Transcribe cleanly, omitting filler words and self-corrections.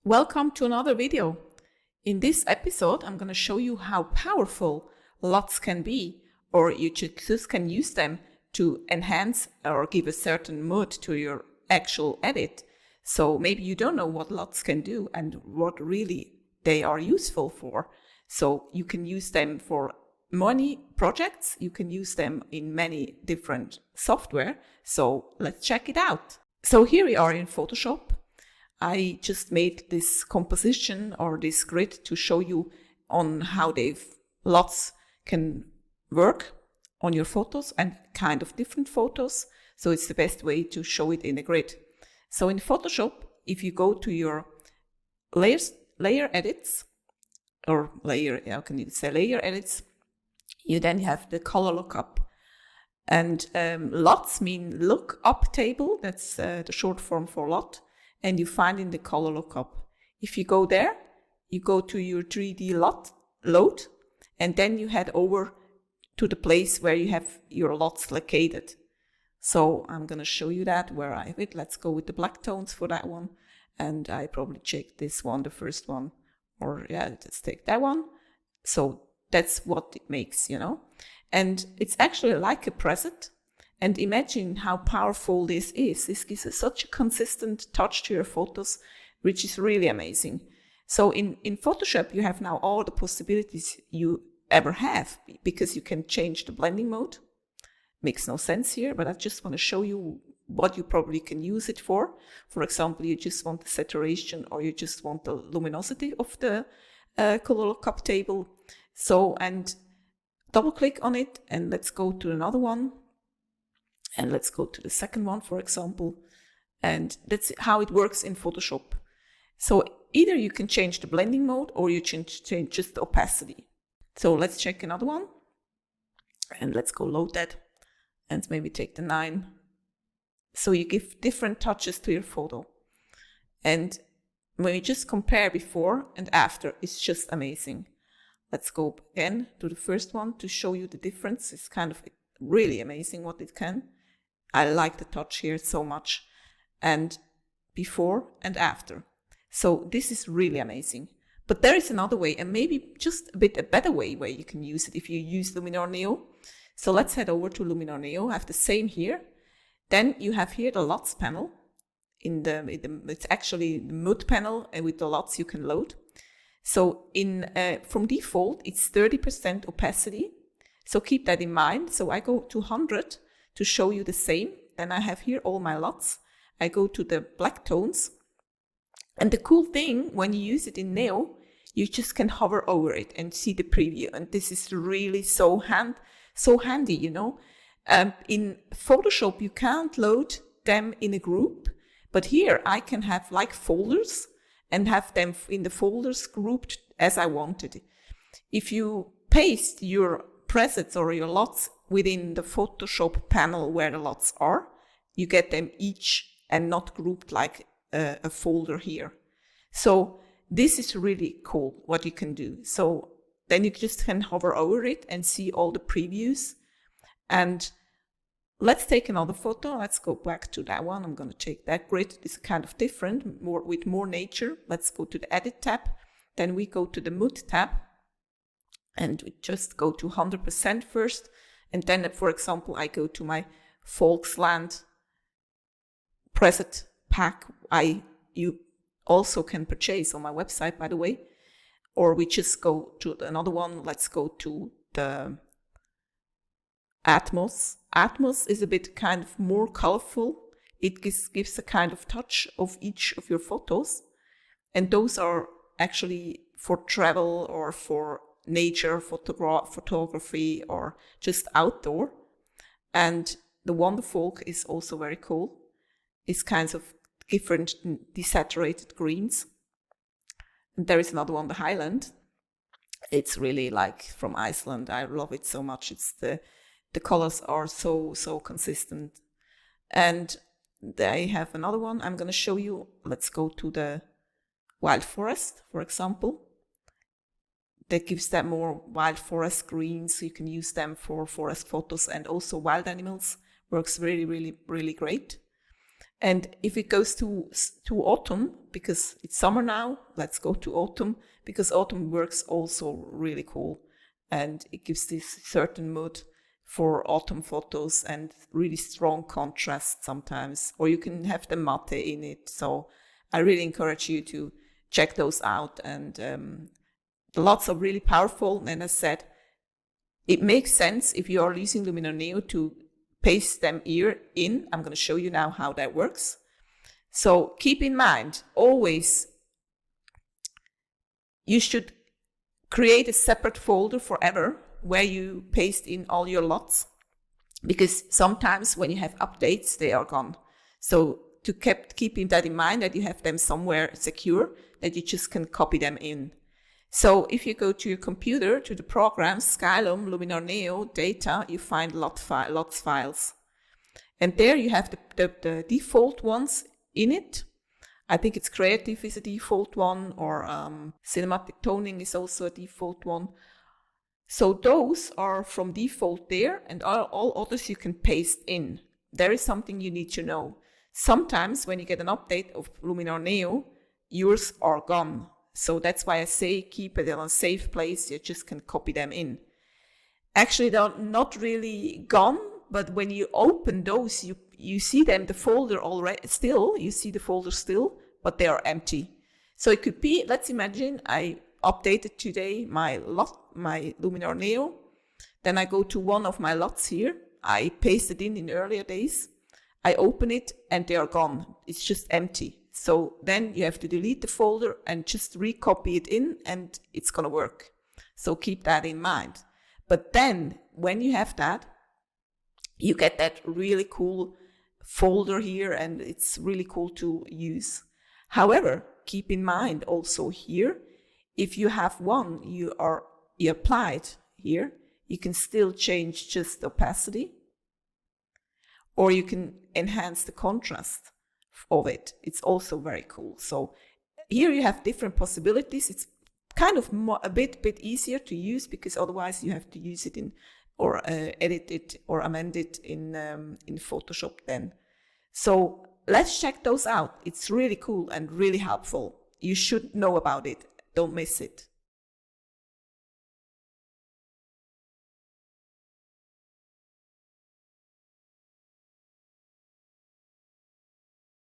Welcome to another video. In this episode, I'm going to show you how powerful LUTs can be, or you just can use them to enhance or give a certain mood to your actual edit. So maybe you don't know what LUTs can do and what really they are useful for. So you can use them for many projects. You can use them in many different software. So let's check it out. So here we are in Photoshop. I just made this composition or this grid to show you on how LUTs can work on your photos and kind of different photos. So it's the best way to show it in a grid. So in Photoshop, if you go to your layer edits, or layer edits, you then have the color lookup. And LUTs mean lookup table. That's the short form for LUT. And you find in the color lookup. If you go there, you go to your 3D LUT load, and then you head over to the place where you have your LUTs located. So I'm going to show you that where I have it. Let's go with the black tones for that one. And I probably check this one, the first one, or yeah, let's take that one. So that's what it makes, you know. And it's actually like a preset. And imagine how powerful this is. This gives such a consistent touch to your photos, which is really amazing. So in Photoshop, you have now all the possibilities you ever have, because you can change the blending mode. Makes no sense here, but I just want to show you what you probably can use it for. For example, you just want the saturation, or you just want the luminosity of the color lookup table. So, and double click on it, and let's go to another one. And let's go to the second one, for example. And that's how it works in Photoshop. So either you can change the blending mode, or you change just the opacity. So let's check another one. And let's go load that. And maybe take the 9. So you give different touches to your photo. And when you just compare before and after, it's just amazing. Let's go again to the first one to show you the difference. It's kind of really amazing what it can. I like the touch here so much. And before and after. So this is really amazing. But there is another way, and maybe just a better way where you can use it if you use Luminar Neo. So let's head over to Luminar Neo. I have the same here. Then you have here the LUTs panel. It's actually the mood panel, and with the LUTs you can load. So from default, it's 30% opacity. So keep that in mind. So I go to 100 to show you the same. Then I have here all my LUTs. I go to the black tones. And the cool thing, when you use it in Neo, you just can hover over it and see the preview. And this is really so handy, you know. In Photoshop, you can't load them in a group. But here I can have like folders and have them in the folders grouped as I wanted. If you paste your presets or your LUTs within the Photoshop panel where the LUTs are, you get them each and not grouped like a folder here. So this is really cool what you can do. So then you just can hover over it and see all the previews. And let's take another photo. Let's go back to that one. I'm going to take that grid. It's kind of different, with more nature. Let's go to the Edit tab. Then we go to the Mood tab. And we just go to 100% first. And then, for example, I go to my Volksland preset pack. You also can purchase on my website, by the way. Or we just go to another one. Let's go to the Atmos. Atmos is a bit kind of more colorful. It gives a kind of touch of each of your photos. And those are actually for travel or for nature photography or just outdoor. And the Wonderfolk is also very cool. It's kinds of different desaturated greens. And there is another one, the Highland. It's really like from Iceland. I love it so much. It's the colors are so consistent. And I have another one I'm going to show you. Let's go to the Wild Forest, for example. that gives them more wild forest greens. So you can use them for forest photos, and also wild animals. Works really, really, really great. And if it goes to autumn, because it's summer now, let's go to autumn, because autumn works also really cool. And it gives this certain mood for autumn photos and really strong contrast sometimes. Or you can have the matte in it. So I really encourage you to check those out. And the LUTs are really powerful. And as I said, it makes sense if you are using Luminar Neo to paste them here in. I'm going to show you now how that works. So keep in mind, always you should create a separate folder forever where you paste in all your LUTs, because sometimes when you have updates, they are gone. So to keeping that in mind, that you have them somewhere secure, that you just can copy them in. So if you go to your computer, to the programs, Skylum, Luminar Neo, data, you find LUTs files. And there you have the default ones in it. I think it's creative is a default one, or cinematic toning is also a default one. So those are from default there, and all others you can paste in. There is something you need to know. Sometimes when you get an update of Luminar Neo, yours are gone. So that's why I say keep it in a safe place. You just can copy them in. Actually, they're not really gone, but when you open those, you see them, the folder already still, you see the folder still, but they are empty. So it could be, let's imagine I updated today my Luminar Neo. Then I go to one of my LUTs here. I pasted in earlier days. I open it and they are gone. It's just empty. So then you have to delete the folder and just recopy it in, and it's going to work. So keep that in mind. But then when you have that, you get that really cool folder here, and it's really cool to use. However, keep in mind also here, if you have one you applied here, you can still change just the opacity, or you can enhance the contrast of it. It's also very cool. So here you have different possibilities. It's kind of a bit easier to use, because otherwise you have to use it in, or edit it or amend it in Photoshop then. So let's check those out. It's really cool and really helpful. You should know about it. Don't miss it.